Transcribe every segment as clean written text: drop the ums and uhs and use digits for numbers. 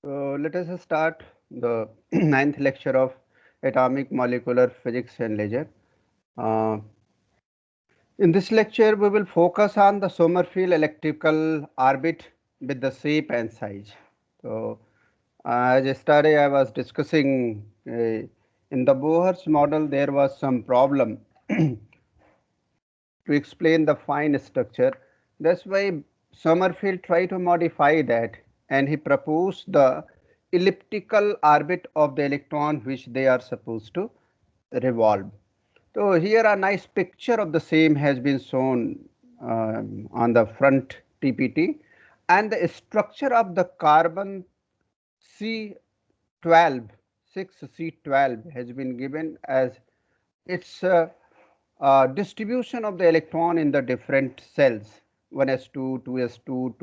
So let us start the ninth lecture of atomic molecular physics and ledger. Uh, in this lecture, we will focus on the Sommerfeld elliptical orbit with the shape and size. So, as yesterday I was discussing in the Bohr's model, there was some problem to explain the fine structure. That's why Sommerfeld tried to modify that, and he proposed the elliptical orbit of the electron which they are supposed to revolve. So here a nice picture of the same has been shown on the front TPT, and the structure of the carbon C12, 6C12 has been given as its distribution of the electron in the different cells, 1s2, 2s2,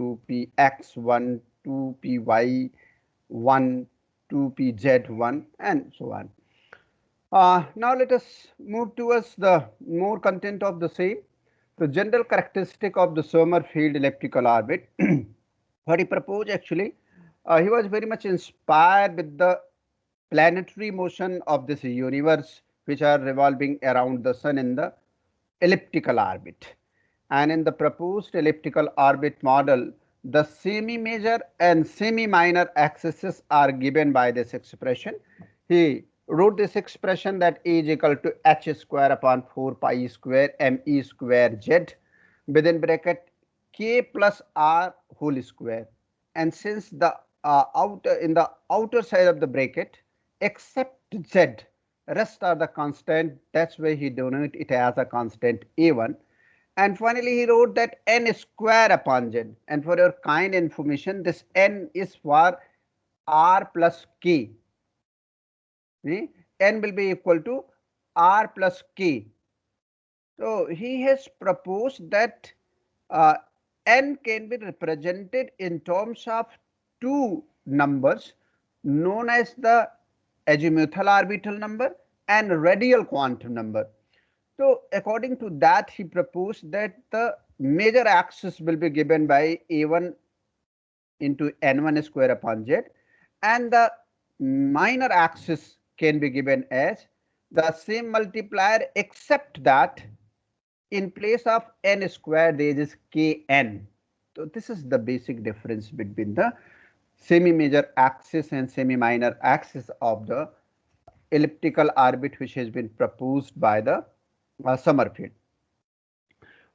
2px1, 2py1, 2pz1 and so on. Now let us move towards the more content of the same. The general characteristic of the Sommerfeld elliptical orbit. What he proposed actually, he was very much inspired with the planetary motion of this universe which are revolving around the sun in the elliptical orbit. And in the proposed elliptical orbit model, the semi-major and semi-minor axes are given by this expression. He wrote this expression that A is equal to h square upon 4 pi square me square z within bracket k plus r whole square. And since the outer side of the bracket except z, rest are the constant, that's why he denoted it as a constant a1. And finally he wrote that n square upon z, and for your kind information this n is for r plus k. N will be equal to r plus k. So he has proposed that uh, n can be represented in terms of two numbers known as the azimuthal orbital number and radial quantum number. So according to that, he proposed that the major axis will be given by a1 into n1 square upon z, and the minor axis can be given as the same multiplier, except that in place of n square there is kn. So this is the basic difference between the semi-major axis and semi-minor axis of the elliptical orbit which has been proposed by the Sommerfeld,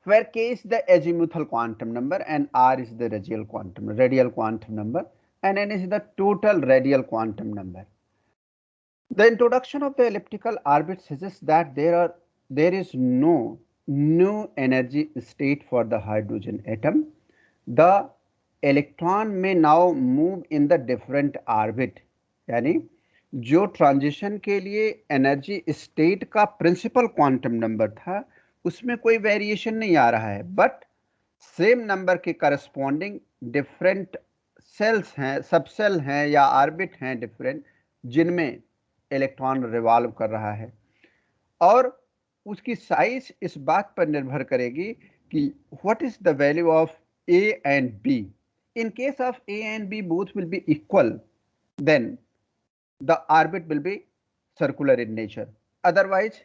where k is the azimuthal quantum number and r is the radial quantum number, and n is the total radial quantum number. The introduction of the elliptical orbit suggests that there is no new energy state for the hydrogen atom. The electron may now move in the different orbit, यानी जो transition के लिए energy state का principal quantum number था उसमें कोई variation नहीं आ रहा है, बट सेम नंबर के करस्पॉन्डिंग डिफरेंट सेल्स हैं, सबसेल हैं या ऑर्बिट हैं डिफरेंट, जिनमें इलेक्ट्रॉन रिवॉल्व कर रहा है, और उसकी साइज इस बात पर निर्भर करेगी कि what is the value of A and B. In case of A and B both will be equal, then the orbit will be circular in nature. Otherwise,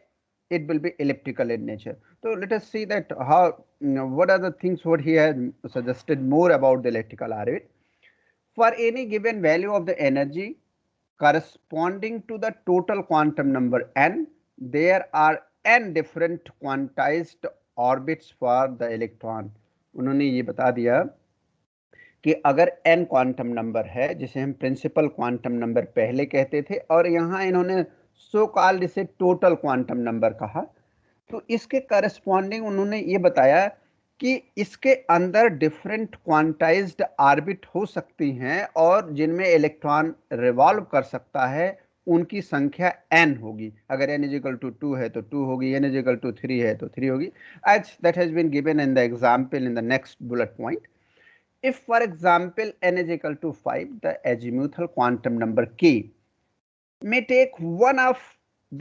it will be elliptical in nature. So let us see that how, what are the things what he has suggested more about the elliptical orbit. For any given value of the energy corresponding to the total quantum number n, there are n different quantized orbits for the electron. उन्होंने ये बता दिया कि अगर n quantum number है, जिसे हम principal quantum number पहले कहते थे, और यहाँ इन्होंने सो कॉल्ड इसे टोटल क्वांटम नंबर कहा, तो इसके करस्पॉन्डिंग उन्होंने ये बताया कि इसके अंदर डिफरेंट क्वांटाइज्ड ऑर्बिट हो सकती हैं और जिनमें इलेक्ट्रॉन रिवॉल्व कर सकता है उनकी संख्या n होगी. अगर n इज इक्वल टू 2 है तो 2 होगी, n इज इक्वल टू 3 है तो 3 होगी, as that has been given in the example in the next bullet point. If, for example, n is equal to 5, the azimuthal quantum number k may take one of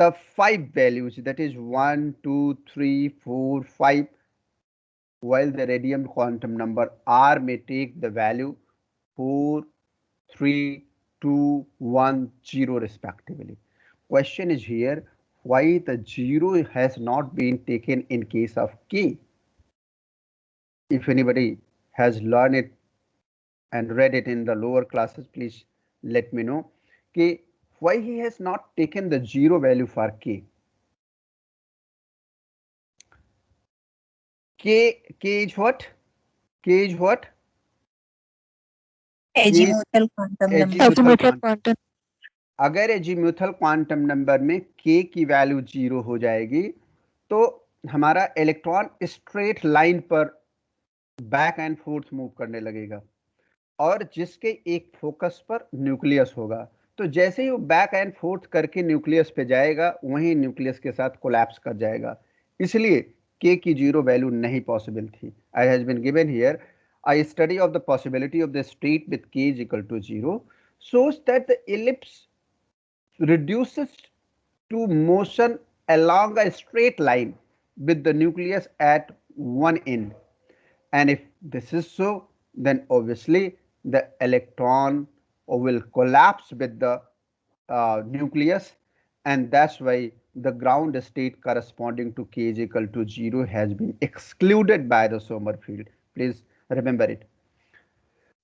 the 5 values, that is 1, 2, 3, 4, 5, while the radium quantum number r may take the value 4, 3, 2, 1, 0 respectively. Question is here, why the 0 has not been taken in case of K? If anybody has learned it and read it in the lower classes, please let me know. K, why he has not taken the 0 value for K? K is what? K is what? K is Azimuthal quantum number. azimuthal quantum. अगर azimuthal quantum number में k की value 0 हो जाएगी तो हमारा electron straight line पर back and fourth move करने लगेगा और जिसके एक फोकस पर न्यूक्लियस होगा। तो जैसे ही वो बैक एंड फोर्थ करके न्यूक्लियस पे जाएगा वहीं न्यूक्लियस के साथ कोलैप्स कर जाएगा। इसलिए k की 0 वैल्यू नहीं पॉसिबल थी। I has been given here a study of the possibility of the state with k is equal to 0 shows that the ellipse reduces to motion along a straight line with the nucleus at one end. And if this is so, then obviously the electron will collapse with the nucleus, and that's why the ground state corresponding to k is equal to 0 has been excluded by the Sommerfeld. Please remember it.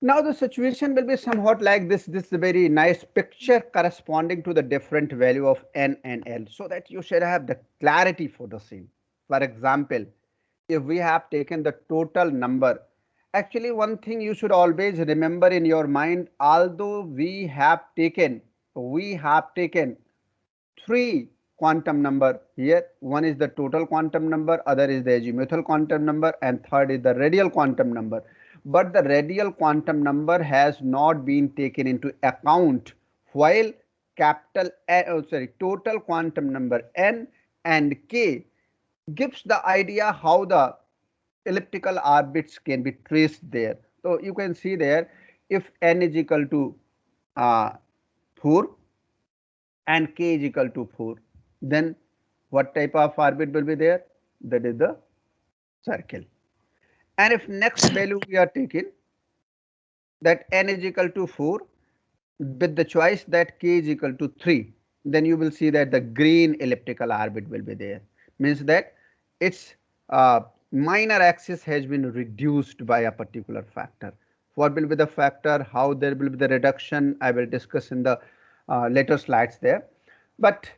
Now the situation will be somewhat like this. This is a very nice picture corresponding to the different value of n and l, so that you should have the clarity for the same. For example, if we have taken the total number, actually one thing you should always remember in your mind, although we have taken three quantum number here. One is the total quantum number, other is the azimuthal quantum number, and third is the radial quantum number. But the radial quantum number has not been taken into account while total quantum number n and k gives the idea how the elliptical orbits can be traced there. So you can see there, if n is equal to 4 and k is equal to 4, then what type of orbit will be there? That is the circle. And if next value we are taking, that n is equal to 4 with the choice that k is equal to 3, then you will see that the green elliptical orbit will be there. Means that its minor axis has been reduced by a particular factor. What will be the factor? How there will be the reduction? I will discuss in the later slides there. But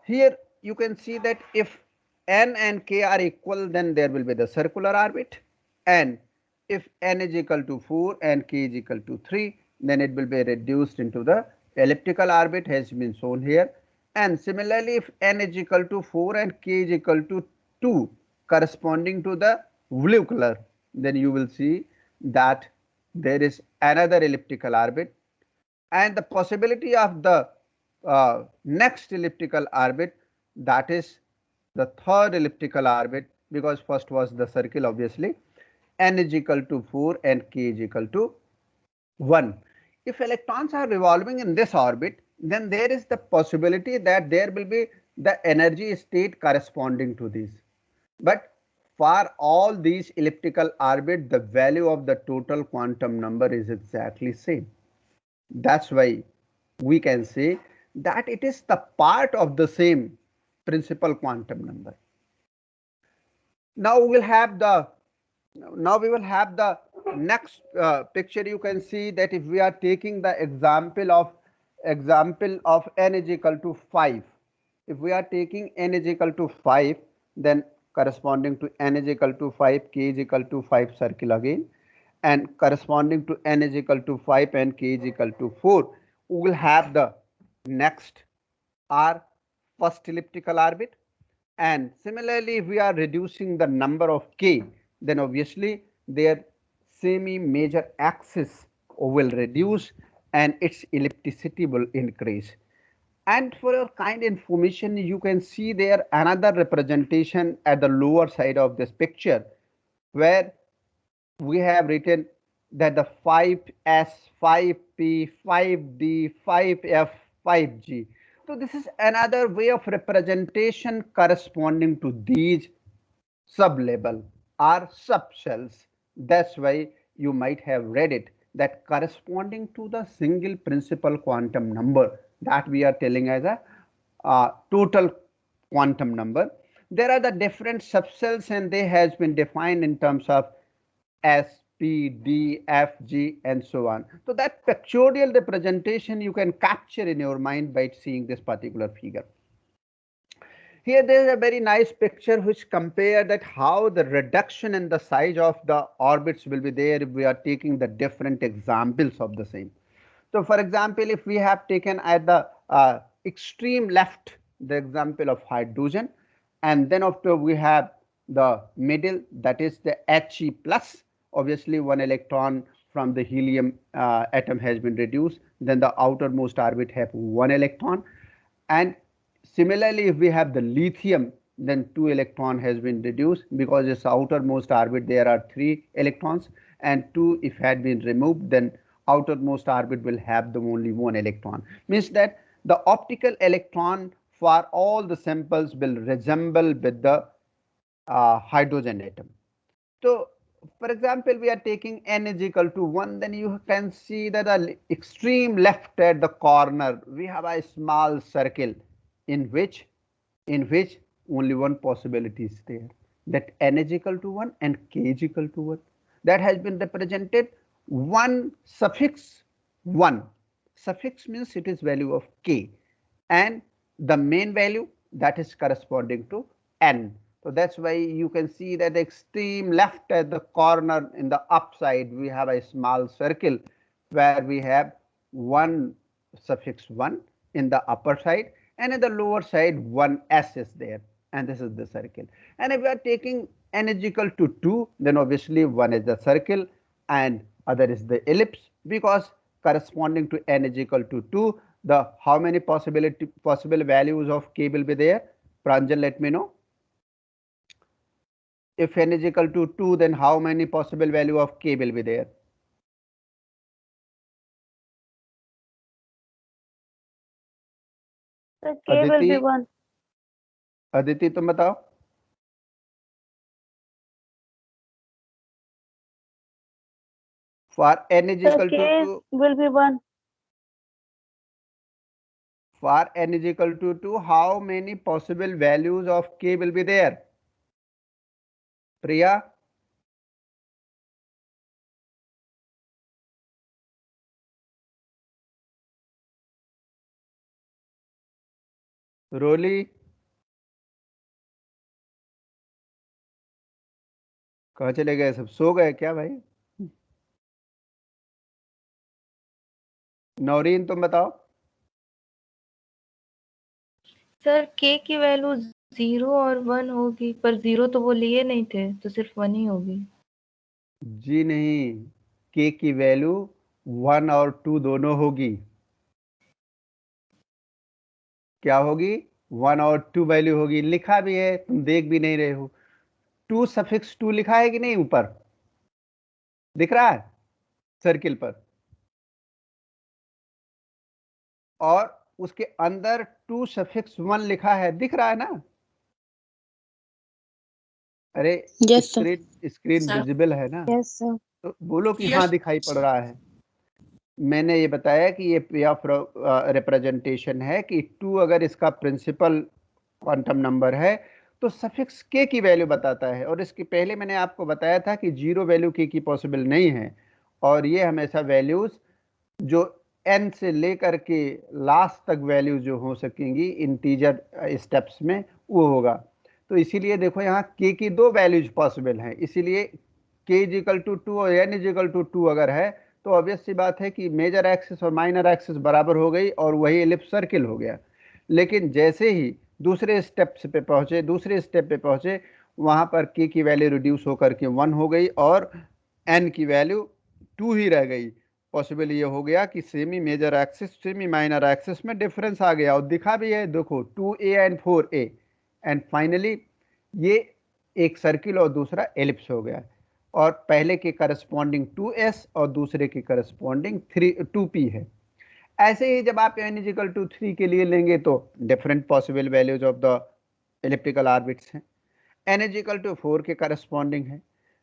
here you can see that if n and k are equal, then there will be the circular orbit, and if n is equal to 4 and k is equal to 3, then it will be reduced into the elliptical orbit, has been shown here. And similarly, if n is equal to 4 and k is equal to 2, corresponding to the blue color, then you will see that there is another elliptical orbit, and the possibility of the next elliptical orbit, that is the third elliptical orbit, because first was the circle obviously, n is equal to 4 and k is equal to 1. If electrons are revolving in this orbit, then there is the possibility that there will be the energy state corresponding to these. But for all these elliptical orbit, the value of the total quantum number is exactly same. That's why we can say that it is the part of the same principal quantum number. Now we will have the next picture. You can see that if we are taking the example of n is equal to 5, if we are taking n is equal to 5, then corresponding to n is equal to 5, k is equal to 5 circle again, and corresponding to n is equal to 5 and k is equal to 4, we will have the next r first elliptical orbit. And similarly, if we are reducing the number of k, then obviously their semi-major axis will reduce and its ellipticity will increase. And for your kind information, you can see there another representation at the lower side of this picture, where we have written that the 5s, 5p, 5d, 5f, 5g. So this is another way of representation corresponding to these sub-label or subshells. That's why you might have read it that corresponding to the single principal quantum number that we are telling as a total quantum number. There are the different subcells and they has been defined in terms of S, P, D, F, G and so on. So that pictorial representation you can capture in your mind by seeing this particular figure. Here there is a very nice picture which compare that how the reduction in the size of the orbits will be there if we are taking the different examples of the same. So for example, if we have taken at the extreme left the example of hydrogen, and then after we have the middle, that is the He plus, obviously one electron from the helium atom has been reduced, then the outermost orbit have one electron, and similarly if we have the lithium, then 2 electron has been reduced because its outermost orbit there are 3 electrons, and 2 if had been removed, then outermost orbit will have the only 1 electron. Means that the optical electron for all the samples will resemble with the hydrogen atom. So for example, we are taking n is equal to 1, then you can see that the extreme left at the corner we have a small circle in which only one possibility is there, that n is equal to 1 and k is equal to 1. That has been represented 1 suffix 1. Suffix means it is value of k, and the main value that is corresponding to n. So that's why you can see that the extreme left at the corner in the upside we have a small circle where we have 1 suffix 1 in the upper side, and in the lower side 1 s is there, and this is the circle. And if we are taking n is equal to 2, then obviously 1 is the circle and other is the ellipse, because corresponding to n is equal to 2, the how many possible values of k will be there? Pranjal, let me know. If n is equal to 2, then how many possible value of k will be there? So K will be 1. Aditi, तुम बताओ. For n is So equal to K 2, will be 1. for n is equal to 2, how many possible values of k will be there? Priya? रोली? कहाँ चले गए सब, सो गए क्या भाई? नौरीन तुम बताओ. सर के की वैल्यू 0 और 1 होगी, पर 0 तो वो लिए नहीं थे, तो सिर्फ 1 ही होगी. जी नहीं, k की वैल्यू 1 और 2 दोनों होगी. क्या होगी? 1 और 2 वैल्यू होगी. लिखा भी है, तुम देख भी नहीं रहे हो. 2 सफिक्स 2 लिखा है कि नहीं ऊपर? दिख रहा है सर्किल पर, और उसके अंदर 2 सफिक्स 1 लिखा है, दिख रहा है ना? अरे यस सर। स्क्रीन विजिबल है ना? Yes sir. तो बोलो कि हाँ दिखाई पड़ रहा है. मैंने ये बताया कि ये पे ऑफ रिप्रेजेंटेशन है कि 2 अगर इसका प्रिंसिपल क्वांटम नंबर है तो सफिक्स k की वैल्यू बताता है, और इसके पहले मैंने आपको बताया था कि 0 वैल्यू k की पॉसिबल नहीं है, और ये हमेशा वैल्यूज जो n से लेकर के लास्ट तक वैल्यू जो हो सकेंगी इंटीजर स्टेप्स में वो होगा. तो इसीलिए देखो यहाँ k की 2 वैल्यूज पॉसिबल हैं, इसीलिए k इज इक्वल टू 2 और n इज इक्वल टू 2 अगर है तो ऑब्वियस सी बात है कि मेजर एक्सिस और माइनर एक्सिस बराबर हो गई और वही एलिप्स सर्किल हो गया. लेकिन जैसे ही दूसरे स्टेप पे पहुंचे वहां पर k की वैल्यू रिड्यूस होकर के 1 हो गई और n की वैल्यू 2 ही रह गई. पॉसिबल ये हो गया कि semi major axis semi minor axis में डिफरेंस आ गया, और दिखा भी है, देखो 2a and 4a, and finally ये एक सर्किल और दूसरा एलिप्स हो गया, और पहले के करस्पॉन्डिंग 2s और दूसरे के करस्पॉन्डिंग 2p है. ऐसे ही जब आप n इज इक्वल टू 3 के लिए लेंगे तो different possible values of the elliptical orbits हैं. n इज इक्वल टू 4 के करस्पॉन्डिंग है,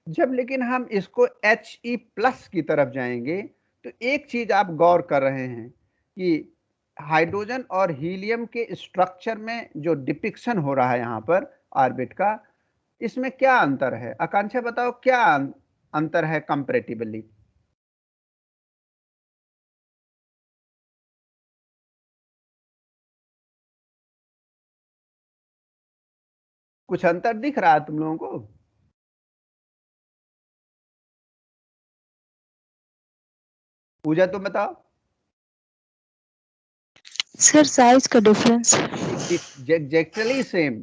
जब लेकिन हम इसको He+ की तरफ जाएंगे तो एक चीज आप गौर कर रहे हैं कि हाइड्रोजन और हीलियम के स्ट्रक्चर में जो डिपिक्शन हो रहा है यहाँ पर ऑर्बिट का, इसमें क्या अंतर है? आकांक्षा बताओ क्या अंतर है कंपैरेटिवली? कुछ अंतर दिख रहा है तुम लोगों को? पूजा तुम बताओ। सर साइज का difference. It's exactly same,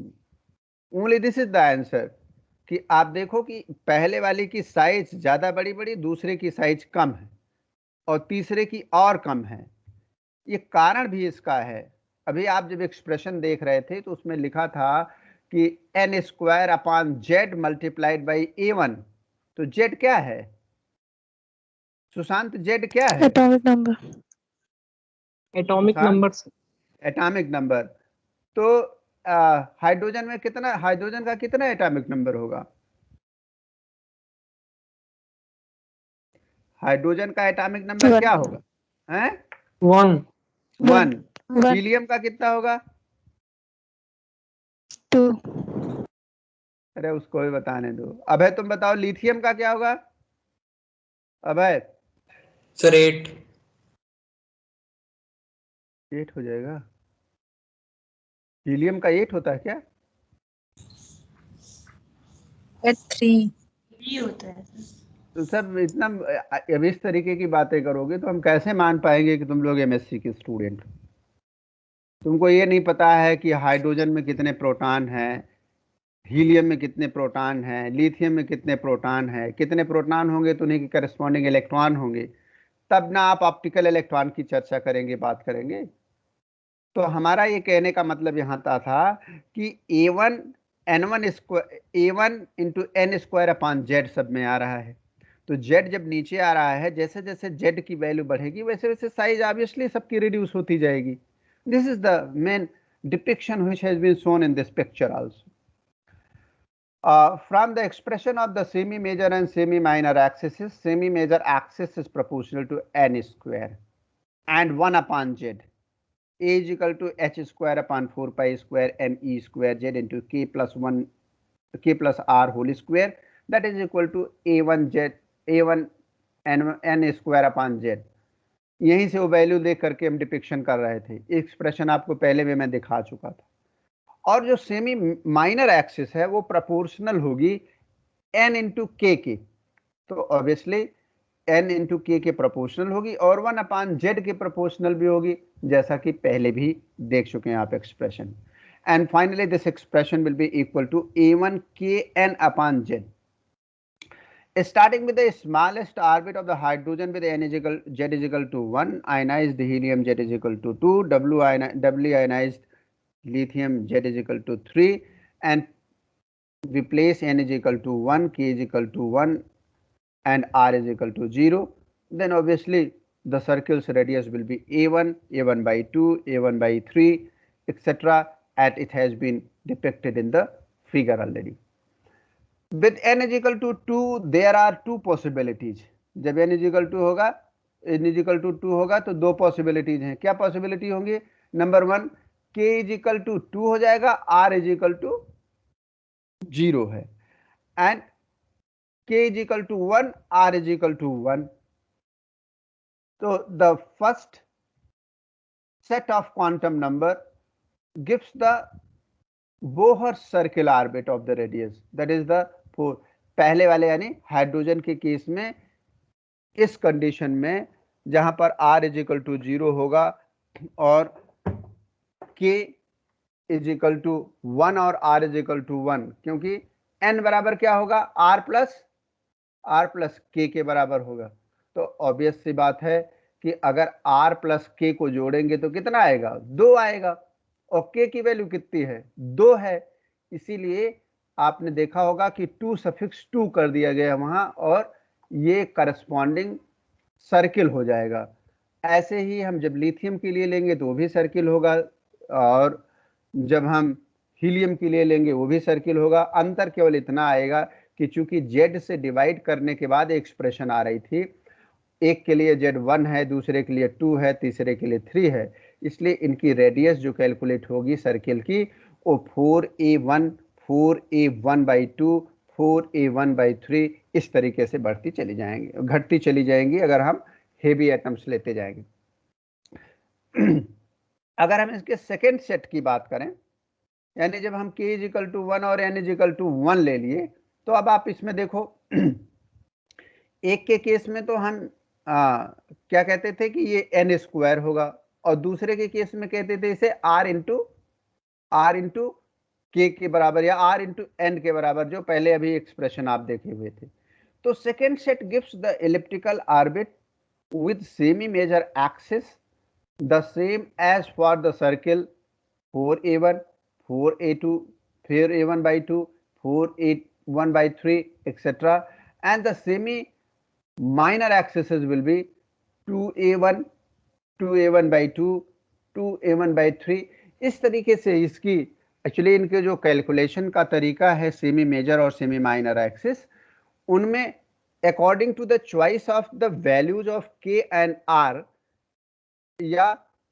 only this is the answer कि आप देखो कि पहले वाले की साइज ज्यादा बड़ी बड़ी, दूसरे की साइज कम है और तीसरे की और कम है। ये कारण भी इसका है। अभी आप जब एक्सप्रेशन देख रहे थे तो उसमें लिखा था कि n² मल्टीप्लाइड बाई A1। तो z क्या है सुशांत? z क्या है? Atomic number. Atomic number. Atomic number. तो हाइड्रोजन में कितना, हाइड्रोजन का कितना एटॉमिक नंबर होगा? हाइड्रोजन का एटॉमिक नंबर क्या होगा? हैं? 1। 1। हीलियम का कितना होगा? 2। अरे उसको भी बताने दो। अभय तुम बताओ लिथियम का क्या होगा? अभय। सर 8। 8 हो जाएगा? हीलियम का 8 होता है क्या? 3 होता है। तो सब इतना अब इस तरीके की बातें करोगे तो हम कैसे मान पाएंगे कि तुम लोग एमएससी के स्टूडेंट? तुमको ये नहीं पता है कि हाइड्रोजन में कितने प्रोटॉन हैं, हीलियम में कितने प्रोटॉन हैं, लिथियम में कितने प्रोटॉन हैं। कितने प्रोटॉन होंगे तो उन्हीं के करस्पॉन्डिंग इलेक्ट्रॉन होंगे, तब ना आप ऑप्टिकल इलेक्ट्रॉन की चर्चा करेंगे, बात करेंगे। तो हमारा ये कहने का मतलब यहाँ था कि A1 N1 square A1 into N square upon Z सब में आ रहा है। तो Z जब नीचे आ रहा है, जैसे जैसे Z की वैल्यू बढ़ेगी वैसे वैसे साइज ऑब्वियसली सबकी रिड्यूस होती जाएगी। This is the main depiction which has been shown in this picture also. From the expression of the semi-major and semi-minor axes, semi-major axis is proportional to N square and 1 upon Z. A is equal to H square upon 4 pi square ME square Z into K plus 1 K plus R whole square, that is equal to A1 Z A1 N square upon Z। यहीं से वो value देख करके हम depiction कर रहे थे। Expression आपको पहले भी मैं दिखा चुका था। और जो सेमी माइनर एक्सिस है वो प्रोपोर्शनल होगी n इंटू के के। तो ऑब्वियसली n इंटू के प्रोपोर्शनल होगी और 1 अपान जेड के प्रोपोर्शनल भी होगी, जैसा कि पहले भी देख चुके हैं आप expression. And finally this expression will be equal to A1 KN upon Z. Starting with the smallest orbit of the hydrogen with Z is equal to 1, ionized helium Z is equal to 2, doubly ionized lithium Z is equal to 3, and we place N is equal to 1, K is equal to 1 and R is equal to 0. Then obviously the circle's radius will be A1, A1 by 2, A1 by 3, etc. and it has been depicted in the figure already. With N is equal to 2 there are two possibilities. जब N is equal to होगा, N is equal to 2 होगा तो दो possibilities हैं। क्या possibility होंगी? Number 1 K is equal to 2 हो जाएगा, R is equal to 0 है, and K is equal to 1, R is equal to 1. So the first set of quantum number gives the Bohr circle orbit of the radius, that is the 4. पहले वाले यानी hydrogen के case में इस condition में जहां पर R is equal to 0 होगा और K is equal to 1 और R is equal to 1, क्योंकि N बराबर क्या होगा? R प्लस K के बराबर होगा। तो ऑब्वियस सी बात है कि अगर R प्लस K को जोड़ेंगे तो कितना आएगा? 2 आएगा, और K की वैल्यू कितनी है? 2 है। इसीलिए आपने देखा होगा कि 2 सफिक्स 2 कर दिया गया वहां, और ये करस्पॉन्डिंग सर्किल हो जाएगा। ऐसे ही हम जब लिथियम के लिए लेंगे तो वो भी सर्किल होगा, और जब हम हीलियम के लिए लेंगे वो भी सर्किल होगा। अंतर केवल इतना आएगा कि चूंकि z से डिवाइड करने के बाद एक्सप्रेशन आ रही थी, एक के लिए z1 है, दूसरे के लिए 2 है, तीसरे के लिए 3 है, इसलिए इनकी रेडियस जो कैलकुलेट होगी सर्किल की वो 4a1 4a1/2 4a1/3 इस तरीके से बढ़ती चली जाएंगी, घटती चली जाएंगी अगर हम हेवी एटम्स लेते जाएंगे। अगर हम इसके सेकेंड सेट की बात करें, यानी जब हम k = 1 और n = 1 ले लिए, तो अब आप इसमें देखो एक के केस में तो हम क्या कहते थे कि ये n² होगा, और दूसरे के केस में कहते थे इसे r इंटू k के बराबर या r इंटू n के बराबर, जो पहले अभी एक्सप्रेशन आप देखे हुए थे। तो second set gives the elliptical orbit with semi major axis the same as for the circle 4a1 4a2 4a1/2 4a1/3 etc., and the semi minor axes will be 2a1 2a1/2 2a1/3। इस तरीके से इसकी actually इनके जो calculation का तरीका है semi major और सेमी माइनर एक्सिस, उनमें according to the choice of the values of k and r, या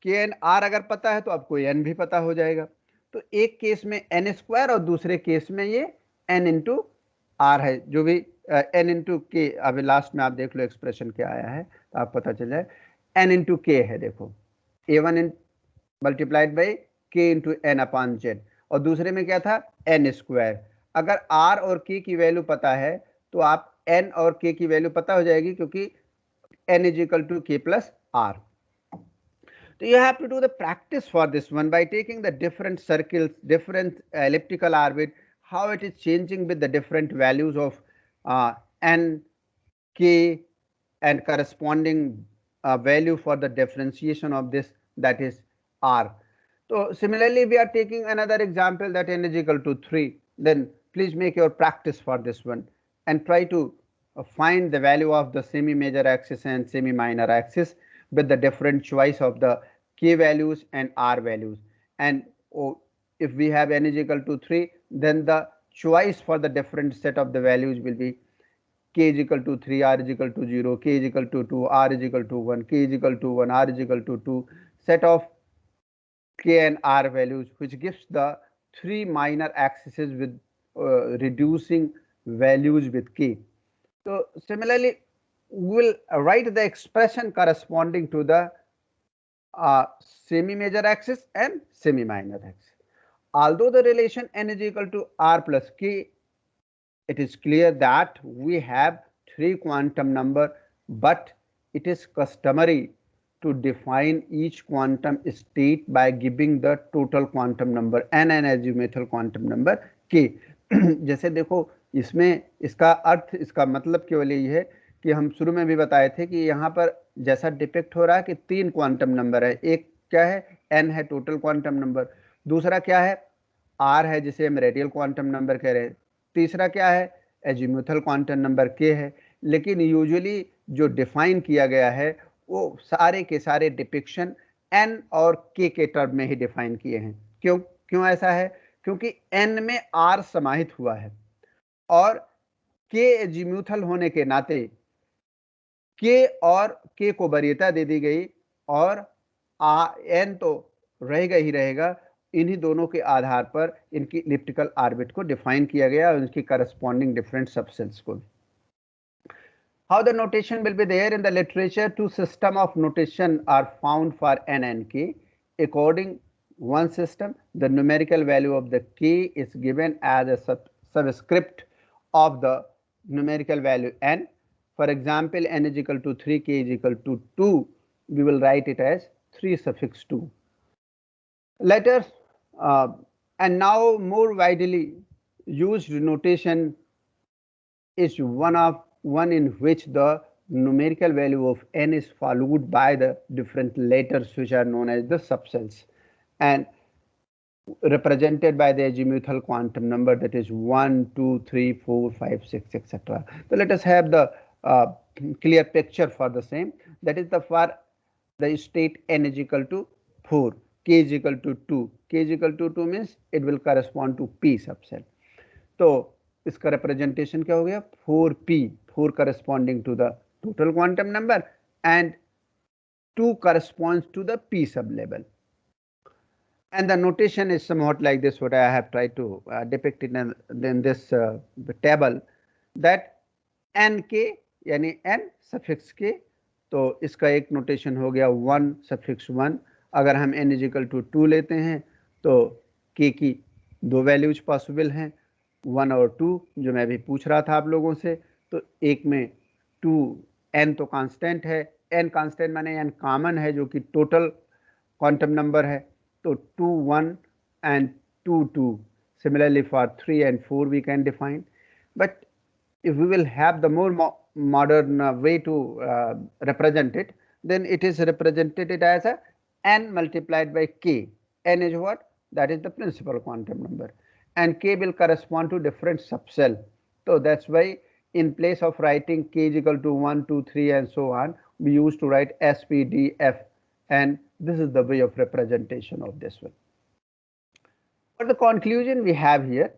k and r अगर पता है तो आपको n भी पता हो जाएगा। तो एक केस में n² और दूसरे केस में ये n इंटू r है, जो भी n इंटू k, अभी लास्ट में आप देख लो एक्सप्रेशन क्या आया है तो आप पता चल जाए, n इंटू k है, देखो a1 multiplied by k into n/z, और दूसरे में क्या था n²। अगर r और k की वैल्यू पता है तो आप n और k की वैल्यू पता हो जाएगी, क्योंकि n = k + r। So you have to do the practice for this one by taking the different circles, different elliptical orbit, how it is changing with the different values of n, k, and corresponding value for the differentiation of this, that is r. So similarly we are taking another example, that n = 3. Then please make your practice for this one and try to find the value of the semi major axis and semi minor axis with the different choice of the k values and r values. And if we have n = 3, then the choice for the different set of the values will be k = 3, r = 0, k = 2, r = 1, k = 1, r = 2, set of k and r values, which gives the three minor axes with reducing values with k. So similarly we will write the expression corresponding to the semi major axis and semi minor axis. Although the relation n = r plus k, it is clear that we have three quantum number, but it is customary to define each quantum state by giving the total quantum number n and azimuthal quantum number k. जैसे देखो इसमें इसका अर्थ, इसका मतलब केवल यही है कि हम शुरू में भी बताए थे कि यहाँ पर जैसा डिपिक्ट हो रहा है कि तीन क्वांटम नंबर है, एक क्या है n है टोटल क्वांटम नंबर, दूसरा क्या है r है जिसे हम रेडियल क्वांटम नंबर कह रहे हैं, तीसरा क्या है एजीमुथल क्वांटम नंबर k है। लेकिन यूजुअली जो डिफाइन किया गया है वो सारे के सारे डिपिक्शन n और k के टर्म में ही डिफाइन किए हैं। क्यों ऐसा है? क्योंकि n में r समाहित हुआ है और k एजीमुथल होने के नाते k और k को वरीयता दे दी गई और n तो रहेगा ही रहेगा। इन्हीं दोनों के आधार पर इनकी इलिप्टिकल ऑर्बिट को डिफाइन किया गया और उनकी करस्पॉन्डिंग डिफरेंट सबसेट्स को। How the notation will be there in the literature? Two system of notation are found for n and k. According one system, the numerical value of the k is given as a subscript of the numerical value n. For example, n = 3, k = 2. We will write it as 3 suffix 2. Later, and now more widely used notation is one in which the numerical value of n is followed by the different letters which are known as the subcells and represented by the azimuthal quantum number, that is 1, 2, 3, 4, 5, 6, etc. So let us have the clear picture for the same. That is for the state n = 4, k = 2. K = 2 means it will correspond to p subcell. So इसका representation क्या हो गया 4p, 4 corresponding to the total quantum number and 2 corresponds to the p sublevel. And the notation is somewhat like this, what I have tried to depict it in this table, that nk यानी n suffix k, तो इसका एक notation हो गया 1 suffix 1. अगर हम n is equal to 2 लेते हैं तो k की दो वैल्यूज पॉसिबल हैं, 1 और 2, जो मैं भी पूछ रहा था आप लोगों से. तो एक में 2, n तो कांस्टेंट है, n कांस्टेंट माने n कॉमन है जो कि टोटल क्वांटम नंबर है, तो 2 1 and 2 2. Similarly for 3 and 4 we can define, but if we will have the more modern way to represent it, then it is represented as a n multiplied by k. N is what? That is the principal quantum number, and k will correspond to different subcell. So that's why in place of writing k is equal to 1 2 3 and so on, we used to write s p d f, and this is the way of representation of this one. For the conclusion we have here,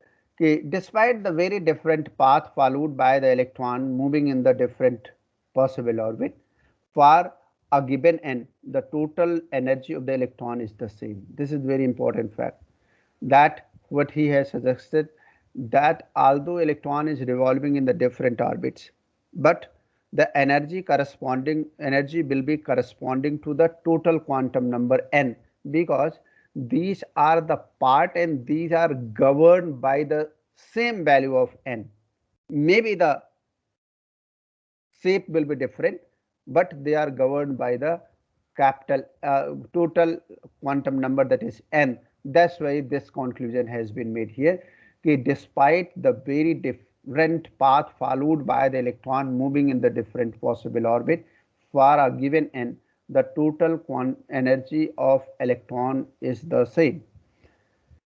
despite the very different path followed by the electron moving in the different possible orbit, for a given n, the total energy of the electron is the same. This is very important fact, that what he has suggested, that although electron is revolving in the different orbits, but the energy will be corresponding to the total quantum number n, because these are the part and these are governed by the same value of n. Maybe the shape will be different, but they are governed by the capital total quantum number, that is n. That's why this conclusion has been made here, despite the very different path followed by the electron moving in the different possible orbit, for a given n, the total energy of electron is the same.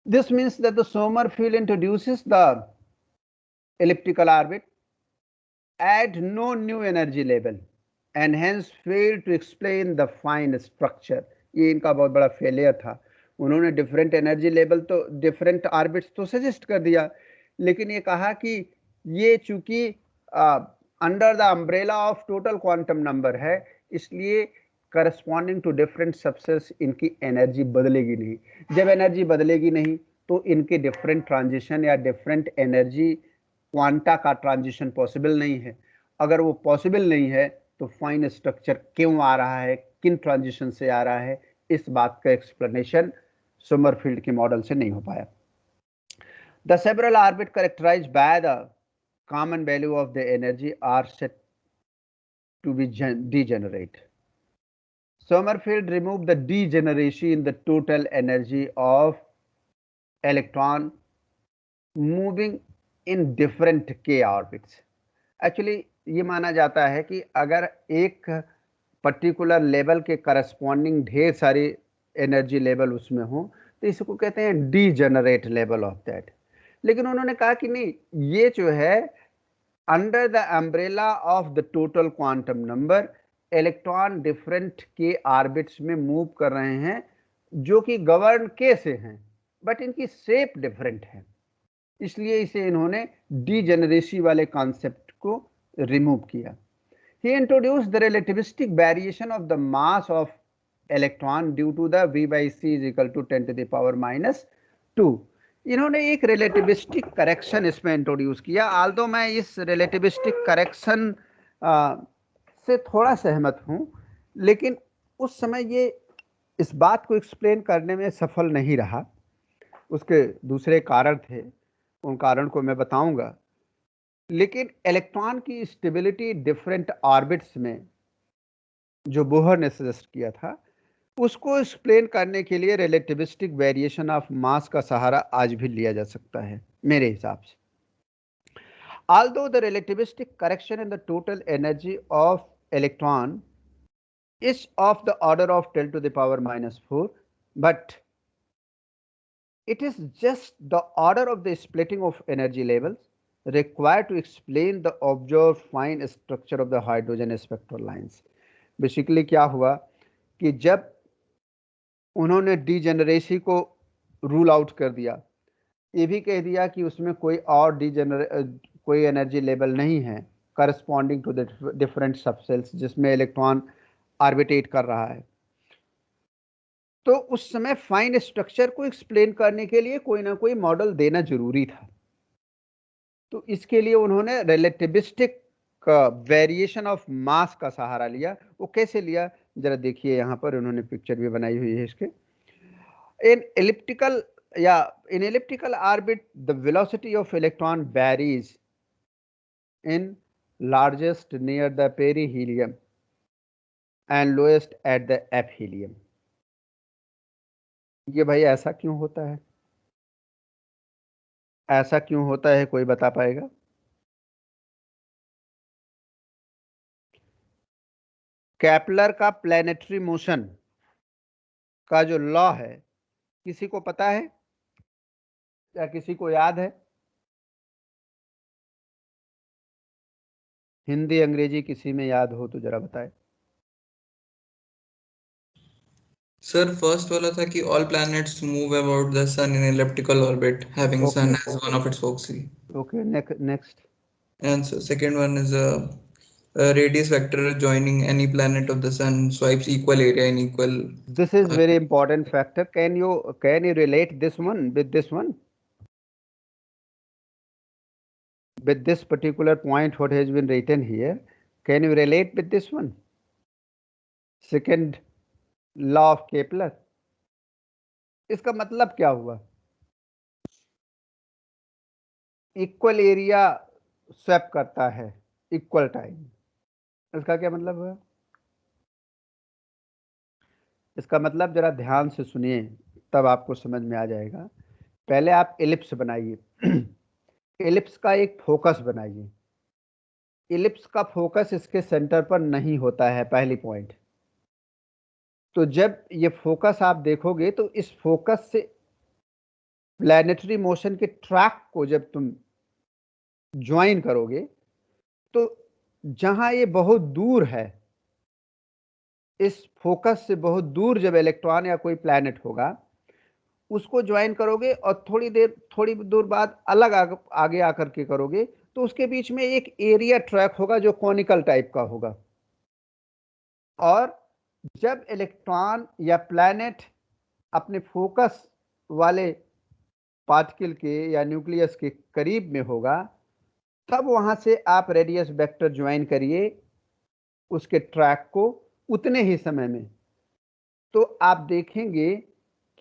This means that the Sommerfeld introduces the elliptical orbit, add no new energy level, and hence failed to explain the fine structure. ये इनका बहुत बड़ा failure था. उन्होंने different energy level तो different orbits तो suggest कर दिया, लेकिन ये कहा कि ये चूंकि under the umbrella of total quantum number है, इसलिए करस्पॉन्डिंग टू डिफरेंट सबसेल्स इनकी एनर्जी बदलेगी नहीं. जब एनर्जी बदलेगी नहीं तो इनके डिफरेंट ट्रांजिशन या डिफरेंट एनर्जी क्वांटा का ट्रांजिशन पॉसिबल नहीं है. अगर वो पॉसिबल नहीं है तो फाइन स्ट्रक्चर क्यों आ रहा है, किन ट्रांजिशन से आ रहा है, इस बात का एक्सप्लेनेशन सोमरफील्ड के मॉडल से नहीं हो पाया. The several orbit characterized by the common value of the energy are set to be degenerate. Sommerfeld removed the degeneration in the total energy of electron moving in different k orbits. Actually ये माना जाता है कि अगर एक particular level के corresponding ढेर सारी एनर्जी लेवल उसमें हो तो इसको कहते हैं डीजेनरेट लेवल ऑफ दैट. लेकिन उन्होंने कहा कि नहीं, ये जो है under the umbrella of the total quantum number, electron different के ऑर्बिट्स में मूव कर रहे हैं जो कि गवर्न के से हैं, बट इनकी शेप डिफरेंट है, इसलिए इसे इन्होंने डीजेनरेसी वाले कॉन्सेप्ट को रिमूव किया. He introduced the relativistic variation of the mass of electron due to the v by c is equal to 10 to the power minus 2. इन्होंने एक रिलेटिविस्टिक करेक्शन इसमें इंट्रोड्यूस किया. आल्दो मैं इस रिलेटिविस्टिक करेक्शन से थोड़ा सहमत हूं, लेकिन उस समय ये इस बात को एक्सप्लेन करने में सफल नहीं रहा. उसके दूसरे कारण थे, उन कारण को मैं बताऊंगा. लेकिन इलेक्ट्रॉन की स्टेबिलिटी डिफरेंट ऑर्बिट्स में जो बोहर ने सजेस्ट किया था, उसको एक्सप्लेन करने के लिए रिलेटिविस्टिक वेरिएशन ऑफ मास का सहारा आज भी लिया जा सकता है मेरे हिसाब से. Although the relativistic correction in the total energy of electron is of the order of 10 to the power minus 4, but it is just the order of the splitting of energy levels required to explain the observed fine structure of the hydrogen spectral lines. Basically क्या हुआ कि जब उन्होंने degeneracy को rule out कर दिया ये भी कह दिया कि उसमें कोई और कोई एनर्जी लेवल नहीं है corresponding to the different subshells जिसमें इलेक्ट्रॉन आर्बिटेट कर रहा है। तो उस समय फाइन स्ट्रक्चर को एक्सप्लेन करने के लिए कोई ना कोई मॉडल देना जरूरी था। तो इसके लिए उन्होंने रिलेटिविस्टिक वेरिएशन ऑफ मास का सहारा लिया। वो कैसे लिया जरा देखिए, यहां पर उन्होंने पिक्चर भी बनाई हुई है इसके। इन elliptical orbit the velocity of electron varies in largest near the perihelion and lowest at the aphelion। ये भाई ऐसा क्यों होता है? ऐसा क्यों होता है, कोई बता पाएगा? केपलर का प्लैनेटरी मोशन का जो लॉ है, किसी को पता है या किसी को याद है? हिंदी अंग्रेजी किसी में याद हो तो जरा बताए। सर फर्स्ट वाला था कि all planets move about the sun in elliptical orbit, having sun as one of its foci. Okay, next. And so second one is a radius vector joining any planet of the sun swipes equal area in equal. This is very important factor. Can you relate this one with this one? With this particular point what has been written here, can you relate with this one? Second law of Kepler. इसका मतलब क्या हुआ? Equal area swap करता है equal time, इसका क्या मतलब हुआ? इसका मतलब जरा ध्यान से सुनिए तब आपको समझ में आ जाएगा। पहले आप एलिप्स बनाइए, एलिप्स का एक फोकस बनाइए। एलिप्स का फोकस इसके सेंटर पर नहीं होता है, पहली पॉइंट। तो जब ये फोकस आप देखोगे तो इस फोकस से प्लैनेटरी मोशन के ट्रैक को जब तुम ज्वाइन करोगे तो जहां ये बहुत दूर है, इस फोकस से बहुत दूर जब इलेक्ट्रॉन या कोई प्लैनेट होगा उसको ज्वाइन करोगे और थोड़ी दूर बाद अलग आगे आकर के करोगे तो उसके बीच में एक एरिया ट्रैक होगा जो कॉनिकल टाइप का होगा। और जब इलेक्ट्रॉन या प्लैनेट अपने फोकस वाले पार्टिकल के या न्यूक्लियस के करीब में होगा तब वहां से आप रेडियस वेक्टर ज्वाइन करिए उसके ट्रैक को उतने ही समय में, तो आप देखेंगे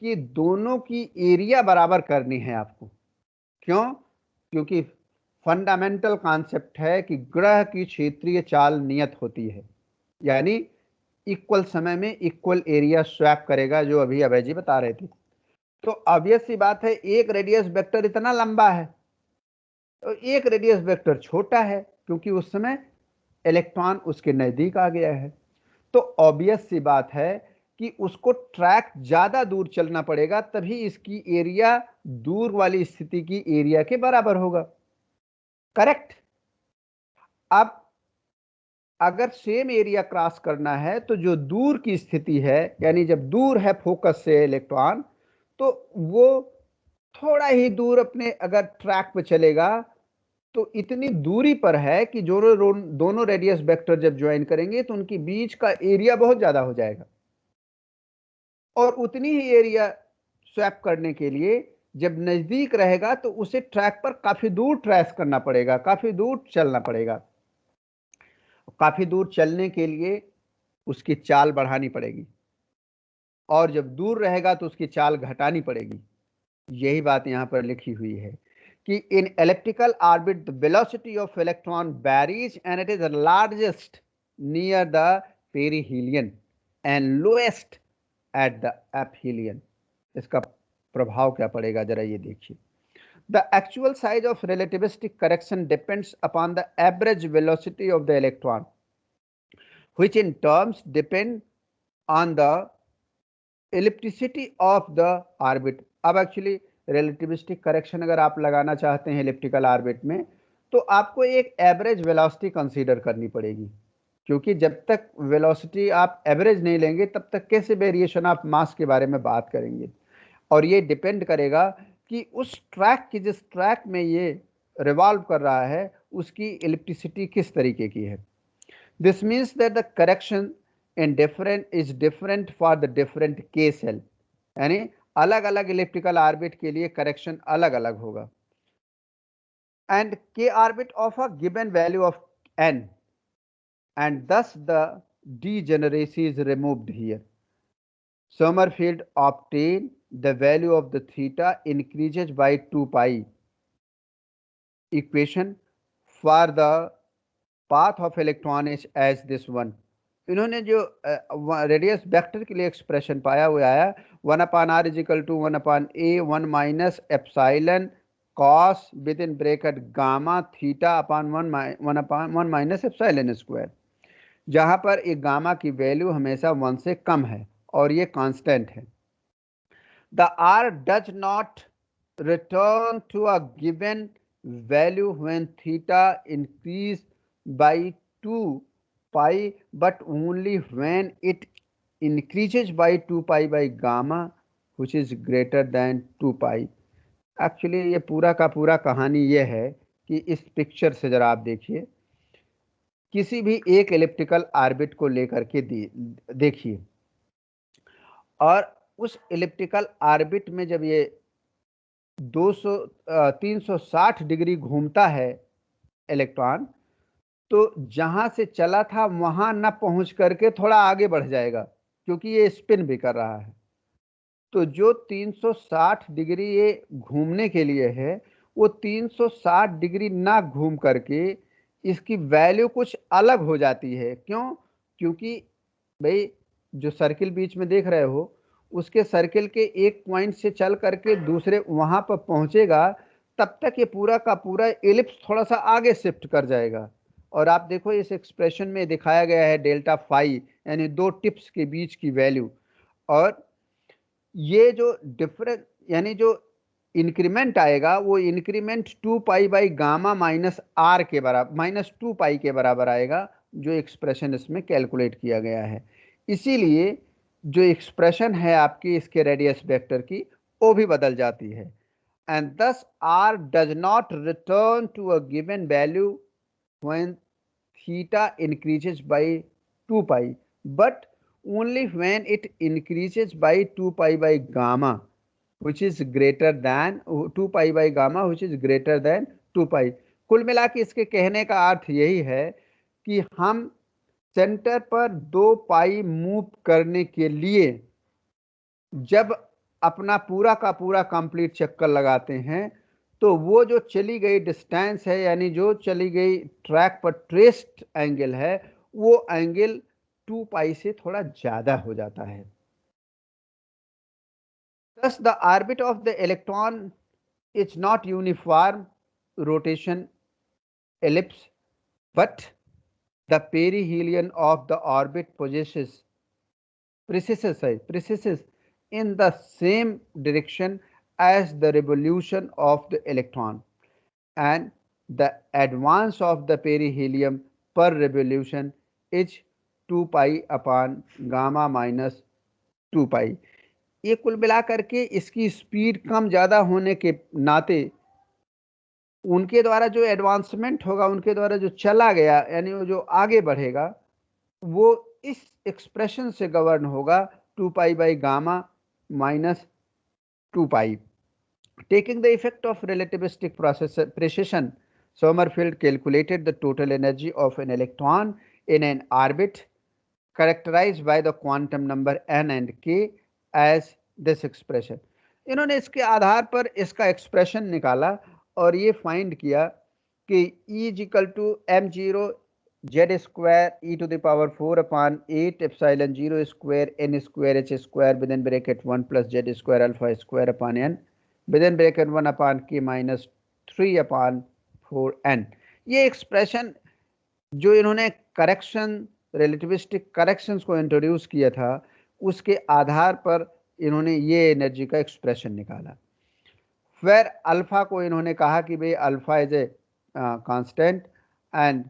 कि दोनों की एरिया बराबर करनी है आपको। क्यों? क्योंकि फंडामेंटल कॉन्सेप्ट है कि ग्रह की क्षेत्रीय चाल नियत होती है, यानी इक्वल समय में इक्वल एरिया स्वैप करेगा, जो अभी अभय जी बता रहे थे। तो ऑब्वियस सी बात है, एक रेडियस वेक्टर इतना लंबा है तो एक रेडियस वेक्टर छोटा है क्योंकि उस समय इलेक्ट्रॉन उसके नजदीक आ गया है। तो ऑब्वियस सी बात है कि उसको ट्रैक ज्यादा दूर चलना पड़ेगा, तभी इसकी एरिया दूर वाली स्थिति की एरिया के बराबर होगा। करेक्ट? अब अगर सेम एरिया क्रॉस करना है तो जो दूर की स्थिति है, यानी जब दूर है फोकस से इलेक्ट्रॉन, तो वो थोड़ा ही दूर अपने अगर ट्रैक पे चलेगा तो इतनी दूरी पर है कि दोनों रेडियस वेक्टर जब ज्वाइन करेंगे तो उनके बीच का एरिया बहुत ज्यादा हो जाएगा। और उतनी ही एरिया स्वैप करने के लिए जब नजदीक रहेगा तो उसे ट्रैक पर काफी दूर ट्रेस करना पड़ेगा, काफी दूर चलना पड़ेगा। काफी दूर चलने के लिए उसकी चाल बढ़ानी पड़ेगी और जब दूर रहेगा तो उसकी चाल घटानी पड़ेगी। यही बात यहां पर लिखी हुई है कि इन elliptical orbit the velocity of electron varies and it is the largest near the perihelion and lowest at the aphelion। इसका प्रभाव क्या पड़ेगा जरा ये देखिए। The actual size of relativistic correction depends upon the average velocity of the electron, which in terms depend on the ellipticity of the orbit। अब actually relativistic correction अगर आप लगाना चाहते हैं एलिप्टिकल ऑर्बिट में तो आपको एक एवरेज वेलोसिटी कंसीडर करनी पड़ेगी, क्योंकि जब तक वेलोसिटी आप एवरेज नहीं लेंगे तब तक कैसे वेरिएशन ऑफ मास के बारे में बात करेंगे। और ये डिपेंड करेगा कि उस ट्रैक की, जिस ट्रैक में ये रिवॉल्व कर रहा है, उसकी इलिप्टिसिटी किस तरीके की है। This means that the correction in is different for the different के सेल, यानी अलग अलग इलिप्टिकल ऑर्बिट के लिए करेक्शन अलग अलग होगा। एंड के orbit of a given value of n, and thus the degeneracy is removed here. Sommerfeld obtained the value of the theta increases by 2 pi equation for the path of electron is as this one. इन्होंने जो radius vector के लिए expression पाया वो आया 1/r equal to 1/a 1 minus epsilon cos with in bracket gamma theta upon 1 minus epsilon square, जहां पर एक गामा की वैल्यू हमेशा 1 से कम है और ये कांस्टेंट है। The r does not return to a given value when theta increase by 2 pi, but only when it increases by 2 pi by gamma which is greater than 2 pi. Actually ये पूरा का पूरा कहानी ये है कि इस पिक्चर से जरा आप देखिए, किसी भी एक इलिप्टिकल ऑर्बिट को लेकर के देखिए, और उस इलिप्टिकल ऑर्बिट में जब ये 360 डिग्री घूमता है इलेक्ट्रॉन, तो जहां से चला था वहां न पहुंच करके थोड़ा आगे बढ़ जाएगा, क्योंकि ये स्पिन भी कर रहा है। तो जो 360 डिग्री ये घूमने के लिए है, वो 360 डिग्री ना घूम करके इसकी वैल्यू कुछ अलग हो जाती है। क्यों? क्योंकि भाई जो सर्किल बीच में देख रहे हो, उसके सर्किल के एक पॉइंट से चल करके दूसरे वहां पर पहुंचेगा, तब तक ये पूरा का पूरा एलिप्स थोड़ा सा आगे शिफ्ट कर जाएगा। और आप देखो इस एक्सप्रेशन में दिखाया गया है डेल्टा फाई, यानी दो टिप्स के बीच की वैल्यू, और ये जो डिफरेंस यानी जो इंक्रीमेंट आएगा वो increment 2 pi by gamma minus r के बराबर, -2 पाई के बराबर आएगा, जो एक्सप्रेशन इसमें कैलकुलेट किया गया है। इसीलिए जो एक्सप्रेशन है आपकी इसके रेडियस वेक्टर की, वो भी बदल जाती है। And this r does not return to a given value when theta increases by 2 pi, but only when it increases by 2 pi by gamma which is greater than 2 pi by gamma which is greater than 2 pi। कुल मिला के इसके कहने का अर्थ यही है कि हम सेंटर पर 2 पाई मूव करने के लिए जब अपना पूरा का पूरा कंप्लीट चक्कर लगाते हैं, तो वो जो चली गई डिस्टेंस है, यानी जो चली गई ट्रैक पर ट्रेस्ड एंगल है, वो एंगल 2 पाई से थोड़ा ज्यादा हो जाता है। Thus the orbit of the electron is not uniform rotation ellipse, but the perihelion of the orbit precesses in the same direction as the revolution of the electron, and the advance of the perihelium per revolution is 2 pi upon gamma minus 2 pi। ये कुल मिलाकर के इसकी speed कम ज़्यादा होने के नाते उनके द्वारा जो एडवांसमेंट होगा, उनके द्वारा जो चला गया, यानी वो जो आगे बढ़ेगा, वो इस एक्सप्रेशन से गवर्न होगा 2 pi by gamma minus 2 pi. Taking the effect of relativistic precision, Sommerfeld calculated the total energy of an electron in an orbit characterized by the quantum number n and k as this expression। इन्होंने इसके आधार पर इसका expression निकाला और ये find किया कि E = m0 z square e⁴ upon 8 epsilon 0 square n square h square within bracket 1 plus z square alpha square upon n within bracket 1 upon k minus 3 upon 4n। ये एक्सप्रेशन जो इन्होंने correction, relativistic corrections को introduce किया था, उसके आधार पर इन्होंने ये एनर्जी का एक्सप्रेशन निकाला। फिर अल्फा को इन्होंने कहा कि भाई alpha is a constant and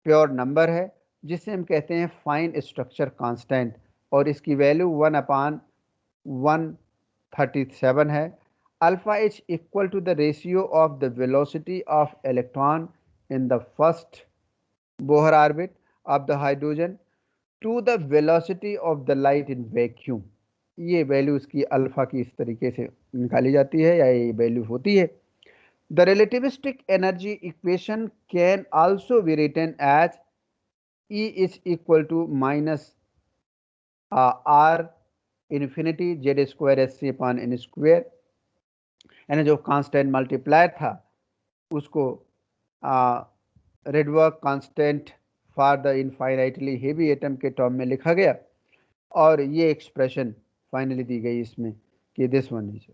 pure number है, जिसे हम कहते हैं फाइन स्ट्रक्चर कांस्टेंट, और इसकी वैल्यू 1/137 है। alpha is equal to the ratio of the velocity of electron in the first Bohr orbit of the hydrogen to the velocity of the light in vacuum. ये value इसकी alpha की इस तरीके से निकाली जाती है या ये वैल्यू होती है. The relativistic energy equation can also be written as E is equal to minus R infinity Z square SC upon N square, यानी जो कांस्टेंट मल्टीप्लायर था उसको Rydberg constant for the infinitely heavy atom के term में लिखा गया और ये एक्सप्रेशन फाइनली दी गई इसमें कि this one is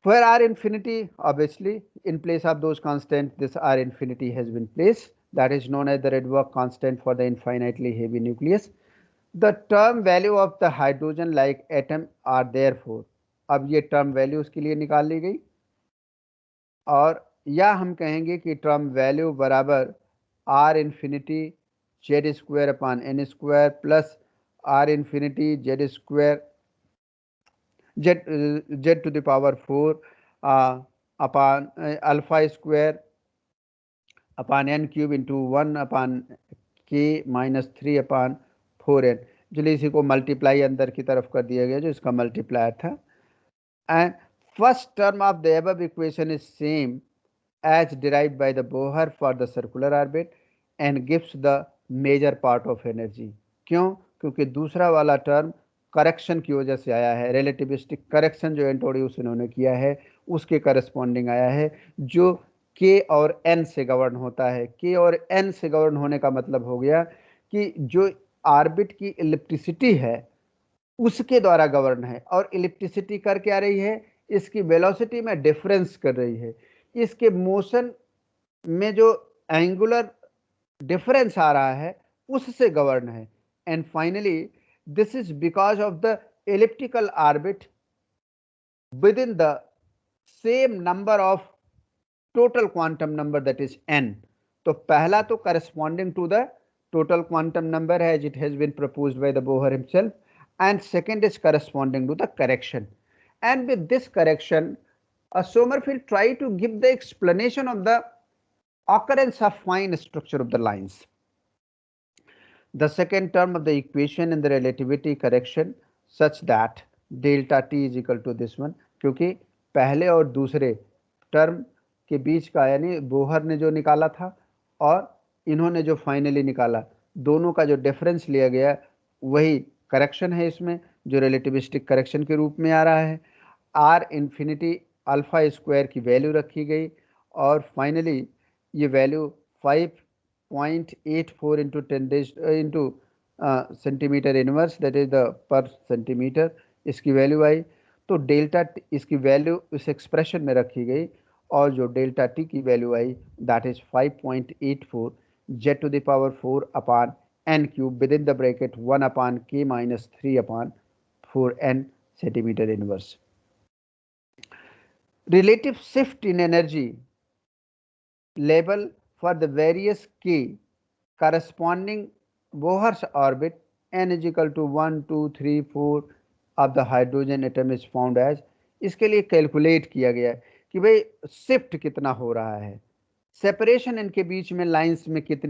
where R infinity obviously in place of those constant, this R infinity has been placed, that is known as the Rydberg constant for the infinitely heavy nucleus. The term value of the hydrogen like atom are therefore, अब ये term value उसके लिए निकाल ली गई और या हम कहेंगे कि term value बराबर R infinity Z square upon N square plus R infinity Z square Z to the power 4 upon alpha square upon n cube into 1 upon k minus 3 upon 4n. चलिए इसी को मल्टीप्लाई अंदर की तरफ कर दिया गया जो इसका मल्टीप्लायर था. And first term of the above equation is same as derived by the Bohr for the circular orbit and gives the major part of energy. क्यों? क्योंकि दूसरा वाला टर्म करेक्शन की वजह से आया है, रिलेटिविस्टिक करेक्शन जो इंट्रोड्यूस इन्होंने किया है उसके करस्पॉन्डिंग आया है जो k और n से गवर्न होता है. k और n से गवर्न होने का मतलब हो गया कि जो ऑर्बिट की इलिप्टिसिटी है उसके द्वारा गवर्न है और इलिप्टिसिटी कर क्या रही है, इसकी वेलोसिटी में डिफरेंस कर रही है, इसके मोशन में जो एंगुलर डिफरेंस आ रहा है उससे गवर्न है. And finally this is because of the elliptical orbit within the same number of total quantum number, that is n. तो पहला तो corresponding to the total quantum number as it has been proposed by the Bohr himself, and second is corresponding to the correction. And with this correction Sommerfeld tried to give the explanation of the occurrence of fine structure of the lines. The second term of the equation in the relativity correction such that delta t is equal to this one, क्योंकि पहले और दूसरे term के बीच का यानी Bohr ने जो निकाला था और इन्होंने जो फाइनली निकाला दोनों का जो डिफरेंस लिया गया वही करेक्शन है इसमें जो रिलेटिविस्टिक करेक्शन के रूप में आ रहा है. R इन्फिनिटी अल्फा स्क्वायर की वैल्यू रखी गई और फाइनली ये value 5.84 into 10 raised into centimetre inverse that is the पर सेंटीमीटर इसकी वैल्यू आई. तो डेल्टा इसकी वैल्यू इस एक्सप्रेशन में रखी गई और जो डेल्टा टी की value I that is 5.84 z to the power 4 upon n cube within the bracket 1 upon k minus 3 upon 4n centimeter inverse. Relative shift in energy level for the various k corresponding Bohr's orbit n is equal to 1, 2, 3, 4 of the hydrogen atom is found as. इसके लिए calculate किया गया कि भाई shift कितना हो रहा है, सेपरेशन इनके बीच में लाइंस में कितनी